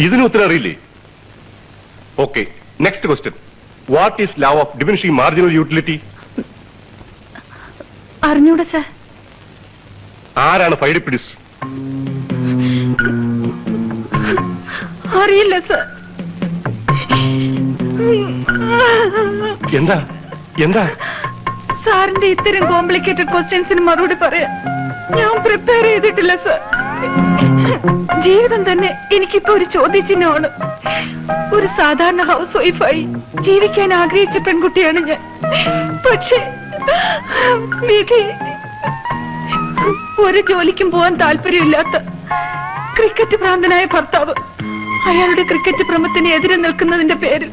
ഇതിന് ഉത്തരം അറിയില്ലേ? Okay, next question. What is law of diminishing marginal utility? അറിഞ്ഞൂടാ സർ. ആരാണ് ഫൈഡിപ്പിഡിസ്? അറിയില്ല സർ. എന്താ എന്താ സാറിന്റെ ഇത്തരം കോംപ്ലിക്കേറ്റഡ് ക്വസ്റ്റ്യൻസിന് മറുപടി പറയാൻ ഞാൻ പ്രിപ്പയർ ചെയ്തിട്ടില്ല സർ. ജീവിതം തന്നെ എനിക്കിപ്പോ ഒരു ചോദ്യചിഹ്നമാണ്. ഒരു സാധാരണ ഹൗസ് വൈഫായി ജീവിക്കാൻ ആഗ്രഹിച്ച പെൺകുട്ടിയാണ് ഞാൻ. പക്ഷേ വിധി ഒരു ജോലിക്കും പോവാൻ താല്പര്യമില്ലാത്ത ക്രിക്കറ്റ് ഭ്രാന്തനായ ഭർത്താവ് അയാളുടെ ക്രിക്കറ്റ് ഭ്രമത്തിന് എതിരെ നിൽക്കുന്നതിന്റെ പേരിൽ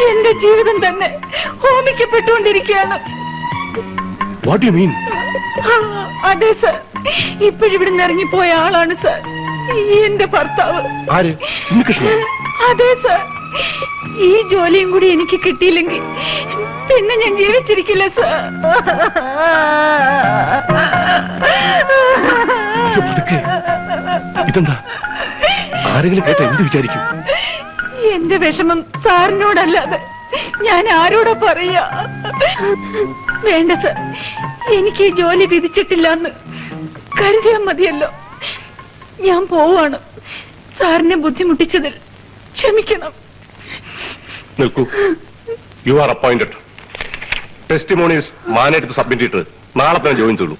എന്റെ ജീവിതം തന്നെ ഹോമിക്കപ്പെട്ടുകൊണ്ടിരിക്കുകയാണ്. What do you mean? അതെ സർ, ഇപ്പോഴിവിടുന്ന് ഇറങ്ങിപ്പോയ ആളാണ് സർ എന്റെ ഭർത്താവ്. ആര്? അതെ സർ. ഈ ജോലിയും കൂടി എനിക്ക് കിട്ടിയില്ലെങ്കിൽ പിന്നെ ഞാൻ ജീവിച്ചിരിക്കില്ല സർ. ഇതെന്താ? ആരെങ്കിലും കേട്ട എന്ത് വിചാരിക്കും? എന്റെ വിഷമം സാറിനോടല്ലാതെ ഞാൻ ആരോടാ പറയാ? വേണ്ട സർ, എനിക്ക് ഈ ജോലി വിധിച്ചിട്ടില്ലെന്ന് കരുതിയാൽ മതിയല്ലോ. ഞാൻ പോവാണ്. സാറിനെ ബുദ്ധിമുട്ടിച്ചതിൽ ക്ഷമിക്കണം. നിൽക്കൂ. You are appointed. ടെസ്റ്റിമോണീസ് മാനായിട്ട് സബ്മിറ്റ് ചെയ്തിട്ട് നാളെ തന്നെ ജോയിൻ ചെയ്തു.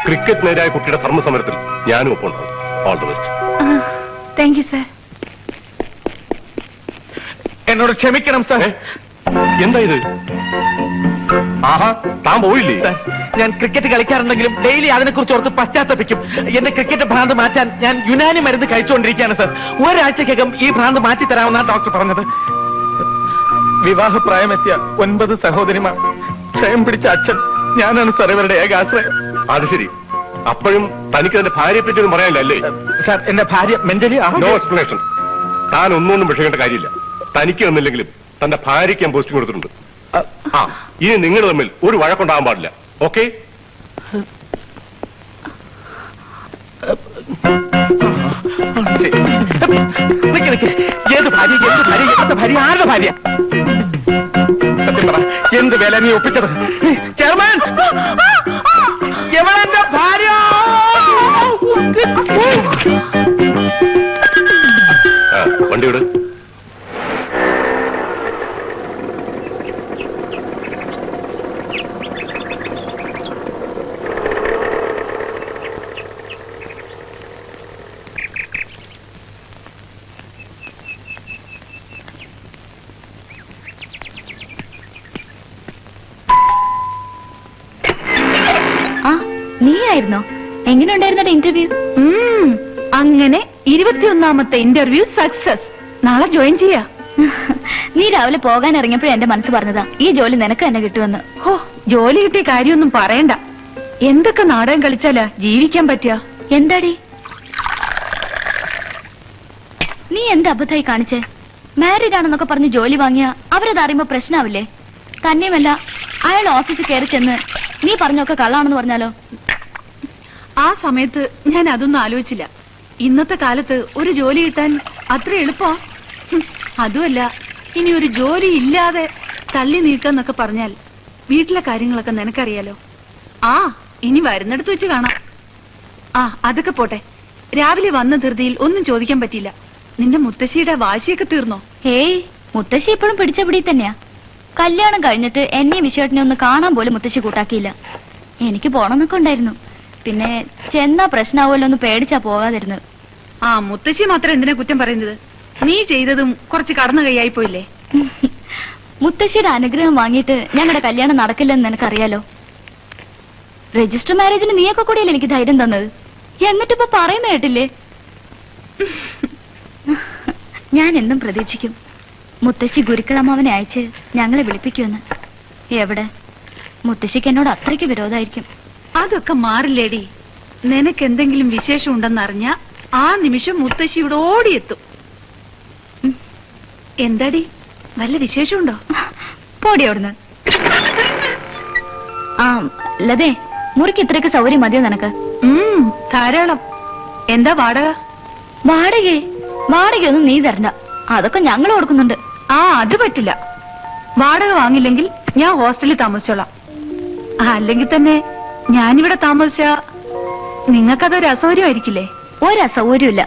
ക്രിക്കറ്റിനെതിരായ കുട്ടിയുടെ ധർമ്മസമരത്തിൽ ഞാനും ഒപ്പം ഉണ്ടാവും. All the best. Thank you sir. എന്നോട് ക്ഷമിക്കണം സാർ. എന്താ ഇത്? ആഹാ, താൻ പോയില്ലേ? ഞാൻ ക്രിക്കറ്റ് കളിക്കാറുണ്ടെങ്കിലും ഡെയിലി അതിനെക്കുറിച്ച് ഓർത്ത് പശ്ചാത്തപിക്കും. എന്റെ ക്രിക്കറ്റ് ഭ്രാന്ത് മാറ്റാൻ ഞാൻ യുനാനി മരുന്ന് കഴിച്ചുകൊണ്ടിരിക്കുകയാണ് സാർ. ഒരാഴ്ചക്കകം ഈ ഭ്രാന്ത് മാറ്റി തരാമെന്നാണ് ഡോക്ടർ പറഞ്ഞത്. വിവാഹപ്രായമെത്തിയ 9 സഹോദരിമാർ, ക്ഷയം പിടിച്ച അച്ഛൻ, ഞാനാണ് സാർ ഇവരുടെ ഏകാശ്രയം. അത് ശരി. അപ്പോഴും തനിക്ക് തന്റെ ഭാര്യയെ പറ്റി ഒന്നും പറയാനില്ലല്ലേ? സാർ, എന്റെ ഭാര്യ മെന്റലി നോ എക്സ്പ്ലനേഷൻ. താൻ ഒന്നും വിഷയേണ്ട കാര്യമില്ല. തനിക്ക് തന്നില്ലെങ്കിലും തന്റെ ഭാര്യയ്ക്ക് ഞാൻ പോസ്റ്റിംഗ് കൊടുത്തിട്ടുണ്ട്. ഇനി നിങ്ങൾ തമ്മിൽ ഒരു വഴക്കുണ്ടാകാൻ പാടില്ല. ഓക്കെ? ഏത് ഭാര്യ? എന്ത് ഭാര്യ? എന്ത് ഭാര്യ? ആരുടെ ഭാര്യ? സത്യം പറ, എന്ത് വില നീ ഒപ്പിച്ചത്? ചെയർമാൻ, എവളെന്റെ ഭാര്യ? വണ്ടി വിട്. നീയായിരുന്നോ? എങ്ങനെ ഉണ്ടായിരുന്ന ഇന്റർവ്യൂ? അങ്ങനെ 21ാമത്തെ ഇന്റർവ്യൂ സക്സസ്. നാളെ ജോയിൻ ചെയ്യാ. നീ രാവിലെ പോകാൻ ഇറങ്ങിയപ്പോഴും എന്റെ മനസ്സ് പറഞ്ഞതാ ഈ ജോലി നിനക്ക് തന്നെ കിട്ടുമെന്ന്. ഹോ, ജോലി കിട്ടിയ കാര്യമൊന്നും പറയണ്ട. എന്തൊക്കെ നാടകം കളിച്ചാലാ ജീവിക്കാൻ പറ്റുക? എന്താടി നീ എന്ത് അബദ്ധമായി കാണിച്ചേ? മാരീഡ് ആണെന്നൊക്കെ പറഞ്ഞ് ജോലി വാങ്ങിയ അവരത് അറിയുമ്പോ പ്രശ്നാവില്ലേ? തന്നെയുമല്ല, അയാൾ ഓഫീസിൽ കയറി ചെന്ന് നീ പറഞ്ഞൊക്കെ കള്ളാണെന്ന് പറഞ്ഞാലോ? ആ സമയത്ത് ഞാൻ അതൊന്നും ആലോചിച്ചില്ല. ഇന്നത്തെ കാലത്ത് ഒരു ജോലി കിട്ടാൻ അത്ര എളുപ്പമാ? അതുമല്ല, ഇനി ഒരു ജോലി ഇല്ലാതെ തള്ളി നീക്കാന്നൊക്കെ പറഞ്ഞാൽ വീട്ടിലെ കാര്യങ്ങളൊക്കെ നിനക്കറിയാലോ. ഇനി വരുന്നിടത്ത് വെച്ച് കാണാം. അതൊക്കെ പോട്ടെ. രാവിലെ വന്ന ധൃതിയിൽ ഒന്നും ചോദിക്കാൻ പറ്റിയില്ല. നിന്റെ മുത്തശ്ശിയുടെ വാശിയൊക്കെ തീർന്നോ? ഹേയ്, മുത്തശ്ശി ഇപ്പോഴും പിടിച്ച പിടി തന്നെയാ. കല്യാണം കഴിഞ്ഞിട്ട് എന്നെ വിശ്വട്ടിനെ ഒന്ന് കാണാൻ പോലും മുത്തശ്ശി കൂട്ടാക്കിയില്ല. എനിക്ക് പോണമെന്നൊക്കെ ഉണ്ടായിരുന്നു. പിന്നെ ചെന്നാ പ്രശ്നമാവുമല്ലോ എന്ന് പേടിച്ചാ പോകാതിരുന്നത്. മുത്തശ്ശി മാത്രം എന്തിനാ കുറ്റം പറയുന്നത്? നീ ചെയ്തതും കുറച്ച് കടന്നു കൈയായി പോയില്ലേ? മുത്തശ്ശിയുടെ അനുഗ്രഹം വാങ്ങിയിട്ട് ഞങ്ങളുടെ കല്യാണം നടക്കില്ലെന്ന് നിനക്കറിയാലോ. രജിസ്റ്റർ മാരേജിന് നീയൊക്കെ കൂടിയല്ലേ എനിക്ക് ധൈര്യം തന്നത്. എന്നിട്ടിപ്പോ പറയുന്ന കേട്ടില്ലേ? ഞാൻ എന്നും പ്രതീക്ഷിക്കും മുത്തശ്ശി ഗുരുക്കളമ്മാവനെ അയച്ച് ഞങ്ങളെ വിളിപ്പിക്കുമെന്ന്. എവിടെ? മുത്തശ്ശിക്ക് എന്നോട് അത്രയ്ക്ക് വിരോധമായിരിക്കും. അതൊക്കെ മാറില്ലേടി. നിനക്ക് എന്തെങ്കിലും വിശേഷം ഉണ്ടെന്നറിഞ്ഞ ആ നിമിഷം മുത്തശ്ശി ഇവിടെ ഓടിയെത്തും. എന്താടി, വല്ല വിശേഷമുണ്ടോ? പോടി അവിടുന്ന്. ലതേ, മുറിക്ക് ഇത്രയൊക്കെ സൗകര്യം മതിയോ നിനക്ക്? ധാരാളം. എന്താ വാടക? വാടകയൊന്നും നീ തരണ്ട, അതൊക്കെ ഞങ്ങൾ കൊടുക്കുന്നുണ്ട്. ആ, അത് പറ്റില്ല. വാടക വാങ്ങില്ലെങ്കിൽ ഞാൻ ഹോസ്റ്റലിൽ താമസിച്ചോളാം. അല്ലെങ്കിൽ തന്നെ ഞാനിവിടെ താമസിച്ച നിങ്ങൾക്കതൊരു അസൗകര്യമായിരിക്കില്ലേ? ഒരസൗകര്യമില്ല.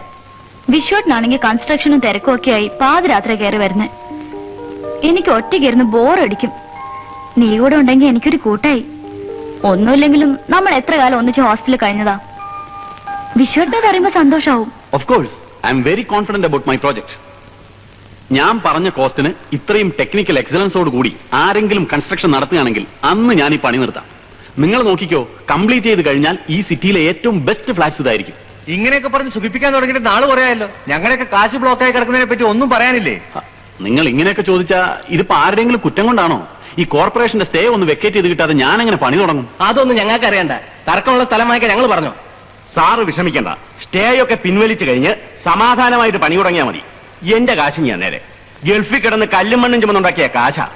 വിശ്വട്ടിനാണെങ്കിൽ കൺസ്ട്രക്ഷനും തിരക്കും ഒക്കെ ആയി പാതിരാത്രി കയറി വരുന്നേ. എനിക്ക് ഒറ്റയ്ക്കിരുന്ന് ബോറടിക്കും. നീ കൂടെ ഉണ്ടെങ്കിൽ എനിക്കൊരു കൂട്ടായി. ഒന്നുമില്ലെങ്കിലും നമ്മൾ എത്ര കാലം ഒന്നിച്ച് ഹോസ്റ്റലിൽ കഴിഞ്ഞതാ. വിശ്വട്ടിനെ പറയുമ്പോ സന്തോഷാവും. Of course, I am very confident about my project. ഞാൻ പറഞ്ഞ കോസ്റ്റിന് ഇത്രയും ടെക്നിക്കൽ എക്സലൻസോട് കൂടി ആരെങ്കിലും കൺസ്ട്രക്ഷൻ നടത്തുകയാണെങ്കിൽ അന്ന് ഞാൻ ഈ പണി നിർത്താം. നിങ്ങൾ നോക്കിക്കോ, കംപ്ലീറ്റ് ചെയ്ത് കഴിഞ്ഞാൽ ഈ സിറ്റിയിലെ ഏറ്റവും ബെസ്റ്റ് ഫ്ലാറ്റ്സ് ഇതായിരിക്കും. ഇങ്ങനെയൊക്കെ പറഞ്ഞ് സുഖിപ്പിക്കാൻ തുടങ്ങിയിട്ട് നാള് പറയാമല്ലോ. ഞങ്ങളുടെയൊക്കെ കാശ് ബ്ലോക്കായി കിടക്കുന്നതിനെ പറ്റി ഒന്നും പറയാനില്ലേ? നിങ്ങൾ ഇങ്ങനെയൊക്കെ ചോദിച്ചാ ഇതിപ്പോ ആരുടെയെങ്കിലും കുറ്റം കൊണ്ടാണോ? ഈ കോർപ്പറേഷന്റെ സ്റ്റേ ഒന്ന് വെക്കേറ്റ് ചെയ്ത് കിട്ടാതെ ഞാൻ എങ്ങനെ പണി തുടങ്ങും? അതൊന്നും ഞങ്ങൾക്ക് അറിയണ്ട. തർക്കമുള്ള സ്ഥലം വാങ്ങിക്കാൻ ഞങ്ങൾ പറഞ്ഞു. സാറ് വിഷമിക്കണ്ട, സ്റ്റേ ഒക്കെ പിൻവലിച്ചു കഴിഞ്ഞ് സമാധാനമായിട്ട് പണി തുടങ്ങിയാൽ മതി. എന്റെ കാശ് ഞാൻ നേരെ ഗൾഫിൽ കിടന്ന് കല്ലും മണ്ണും ചുമന്നുണ്ടാക്കിയ കാശാ.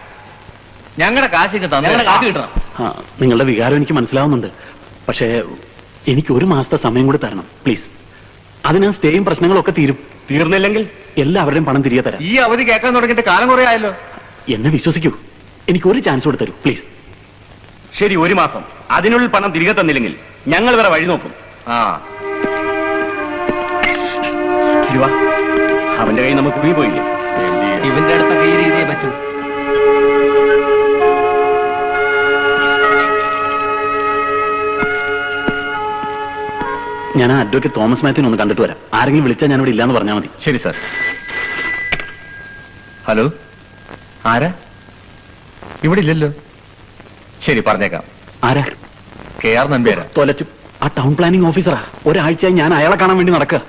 ഞങ്ങളുടെ കാശ് കിട്ടണം. നിങ്ങളുടെ വികാരം എനിക്ക് മനസ്സിലാവുന്നുണ്ട്. പക്ഷേ എനിക്ക് ഒരു മാസത്തെ സമയം കൂടി തരണം പ്ലീസ്. അതിന് സ്റ്റേയും പ്രശ്നങ്ങളൊക്കെ തീർന്നില്ലെങ്കിൽ എല്ലാവരുടെയും പണം തിരികെ തരാം. ഈ അവധി കേൾക്കാൻ തുടങ്ങിയിട്ട് കാലം കുറേ ആയല്ലോ. എന്നെ വിശ്വസിക്കൂ, എനിക്ക് ഒരു ചാൻസ് കൂടെ തരൂ പ്ലീസ്. ശരി, ഒരു മാസം. അതിനുള്ളിൽ പണം തിരികെ തന്നില്ലെങ്കിൽ ഞങ്ങൾ വേറെ വഴി നോക്കും. അവന്റെ കൈ നമുക്ക് കുഴി പോയില്ലേ? ഇവന്റെ അടുത്തൊക്കെ ഈ രീതിയെ പറ്റൂ. ഞാൻ അഡ്വക്കേറ്റ് തോമസ് മാത്യുവിനെ ഒന്ന് കണ്ടിട്ട് വരാം. ആരെങ്കിലും വിളിച്ചാൽ ഞാൻ ഇവിടെ ഇല്ലാന്ന് പറഞ്ഞാൽ മതി. ശരി സാർ. ഹലോ, ആരാ? ഇവിടെ ഇല്ലല്ലോ. ശരി, പറഞ്ഞേക്കാം. ആരാ? KR നമ്പ്യാരാ. തൊലച്ചു. ആ ടൗൺ പ്ലാനിംഗ് ഓഫീസറാ. ഒരാഴ്ചയായി ഞാൻ അയാളെ കാണാൻ വേണ്ടി നടക്കുക.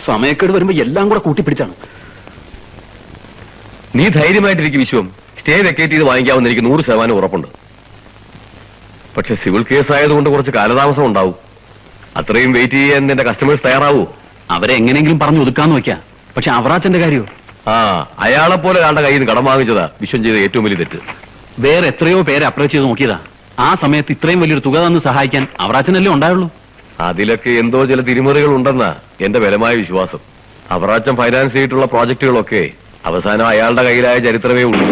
സമയക്കേട് വരുമ്പോ എല്ലാം കൂടെ കൂട്ടിപ്പിടിച്ചാണ്. നീ ധൈര്യമായിട്ടിരിക്കും വിശ്വം. സ്റ്റേ വെക്കേറ്റ് ചെയ്ത് വാങ്ങിക്കാവുന്ന എനിക്ക് 100% ഉറപ്പുണ്ട്. പക്ഷെ സിവിൽ കേസ് ആയതുകൊണ്ട് കുറച്ച് കാലതാമസം ഉണ്ടാവും. അത്രയും വെയിറ്റ് ചെയ്യാൻ നിന്റെ കസ്റ്റമേഴ്സ് തയ്യാറാവൂ? അവരെ എങ്ങനെയെങ്കിലും പറഞ്ഞു ഒതുക്കാന്ന് വെക്കാം. പക്ഷെ അവറാച്ചന്റെ കാര്യമോ? അയാളെ പോലെ ഒരാളുടെ കയ്യിൽ നിന്ന് കടം വാങ്ങിച്ചതാ വിശ്വം ചെയ്ത ഏറ്റവും വലിയ തെറ്റ്. വേറെ എത്രയോ പേരെ അപ്രോച്ച് ചെയ്ത് നോക്കിയതാ. ആ സമയത്ത് ഇത്രയും വലിയൊരു തുക തന്ന് സഹായിക്കാൻ അവറാച്ചനല്ലേ ഉണ്ടായുള്ളൂ. അതിലൊക്കെ എന്തോ ചില തിരിമറികൾ ഉണ്ടെന്നാ എന്റെ ബലമായ വിശ്വാസം. അവറാച്ചൻ ഫൈനാൻസ് ചെയ്തിട്ടുള്ള പ്രോജക്റ്റുകളൊക്കെ അവസാനം അയാളുടെ കയ്യിലായ ചരിത്രമേ ഉള്ളൂ.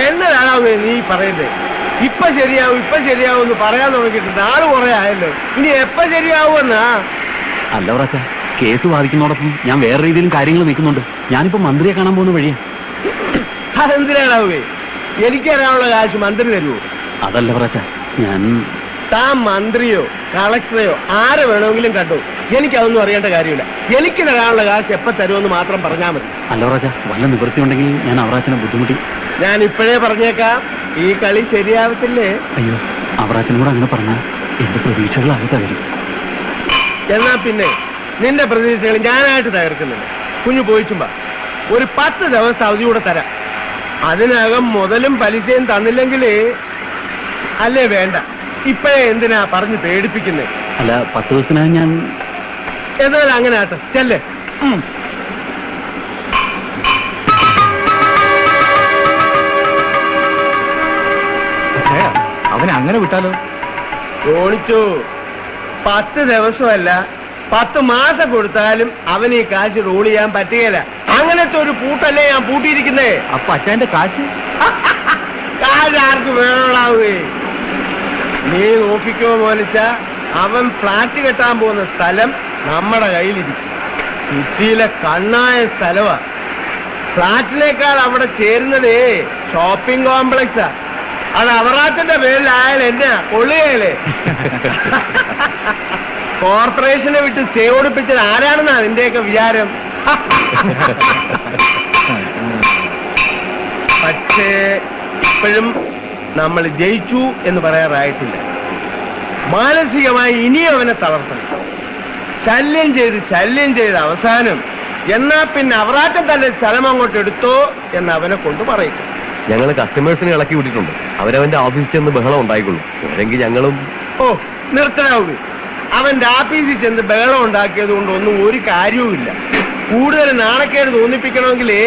എന്നതാണാവേ നീ പറയുന്നത്? ഇപ്പൊ ശരിയാവും എന്ന് പറയാൻ തുടങ്ങിയിട്ട് നാള് കുറെ ആയല്ലോ. ഇനി എപ്പ ശരിയാവുമെന്നാ? അല്ല അവറാച്ച, കേസ് വാദിക്കുന്നതോടൊപ്പം ഞാൻ വേറെ രീതിയിലും കാര്യങ്ങൾ നീക്കുന്നുണ്ട്. ഞാനിപ്പോ മന്ത്രിയെ കാണാൻ പോകുന്ന വഴിയാ. അതെന്തിനാണാവേ? എനിക്കറിയാനുള്ള കാശ് മന്ത്രി തരുമോ? അതല്ല അവറാച്ച, ഞാൻ താൻ മന്ത്രിയോ കളക്ടറെയോ ആരെ വേണമെങ്കിലും കണ്ടു. എനിക്കതൊന്നും അറിയേണ്ട കാര്യമില്ല. എനിക്ക് തരാനുള്ള കാശ് എപ്പ തരുമെന്ന് മാത്രം പറഞ്ഞാൽ മതി. അല്ല അവറാച്ച, വല്ല നിവൃത്തി ഉണ്ടെങ്കിൽ ഞാൻ അവറാച്ചനെ ബുദ്ധിമുട്ടി. ഞാൻ ഇപ്പോഴേ പറഞ്ഞേക്കാം, ഈ കളി ശരിയാവത്തില്ലേ? അയ്യോ, അവറാച്ചനും കൂടെ അങ്ങനെ പറഞ്ഞാൽ എന്റെ പ്രതീക്ഷകൾ അത് തകരും. എന്നാ പിന്നെ നിന്റെ പ്രതീക്ഷകൾ ഞാനായിട്ട് തകർക്കുന്നില്ല. കുഞ്ഞു പോയിച്ചുമ്പോ ഒരു 10 ദിവസം അവധി കൂടെ തരാം. അതിനകം മുതലും പലിശയും തന്നില്ലെങ്കിൽ അല്ലേ വേണ്ട. ഇപ്പോഴേ എന്തിനാ പറഞ്ഞ് പേടിപ്പിക്കുന്നേ? അല്ല, 10 ദിവസത്തിനായി ഞാൻ എന്നാലും അങ്ങനെ ആട്ടെ, ചെല്ലേ. അവനെ അങ്ങനെ വിട്ടാലോ? ഓണിച്ചു 10 ദിവസമല്ല 10 മാസം കൊടുത്താലും അവന് ഈ കാശ് റോൾ ചെയ്യാൻ പറ്റുകയില്ല. അങ്ങനത്തെ ഒരു പൂട്ടല്ലേ ഞാൻ പൂട്ടിയിരിക്കുന്നേ. അപ്പൊ അച്ഛന്റെ കാശ് കാശ് ആർക്ക് വേണോളാവേ? നീ നോക്കിക്കോ മോനിച്ച, അവൻ ഫ്ലാറ്റ് കെട്ടാൻ പോകുന്ന സ്ഥലം നമ്മുടെ കയ്യിലിരിക്കും. സിറ്റിയിലെ കണ്ണായ സ്ഥലമാ. ഫ്ലാറ്റിനേക്കാൾ അവിടെ ചേരുന്നതേ ഷോപ്പിംഗ് കോംപ്ലക്സാ. അത് അവറാച്ചന്റെ പേരിലായാലും എന്നാ കൊള്ളുകയല്ലേ? കോർപ്പറേഷനെ വിട്ട് സ്റ്റേ ഓടിപ്പിച്ചത് ആരാണെന്നാ നിന്റെയൊക്കെ വിചാരം? പക്ഷേ ഇപ്പോഴും നമ്മൾ ജയിച്ചു എന്ന് പറയാറായിട്ടില്ല. മാനസികമായി ഇനിയും അവനെ തളർത്തണം. ശല്യം ചെയ്ത് അവസാനം എന്നാ പിന്നെ അവറാറ്റം തന്നെ സ്ഥലം അങ്ങോട്ട് എടുത്തോ എന്ന് അവനെ കൊണ്ട് പറയും. ഞങ്ങൾ കസ്റ്റമേഴ്സിനെ ഇളക്കി വിട്ടിട്ടുണ്ട്. അവരവന്റെ ഓഫീസിൽ ചെന്ന് ബഹളം ഉണ്ടായിക്കൊള്ളും. അല്ലെങ്കിൽ ഞങ്ങളും നിർത്തനാവുക. അവന്റെ ആഫീസിൽ ചെന്ന് ബഹളം ഉണ്ടാക്കിയത് കൊണ്ട് ഒന്നും ഒരു കാര്യവുമില്ല. കൂടുതൽ നാണക്കേട് തോന്നിപ്പിക്കണമെങ്കിലേ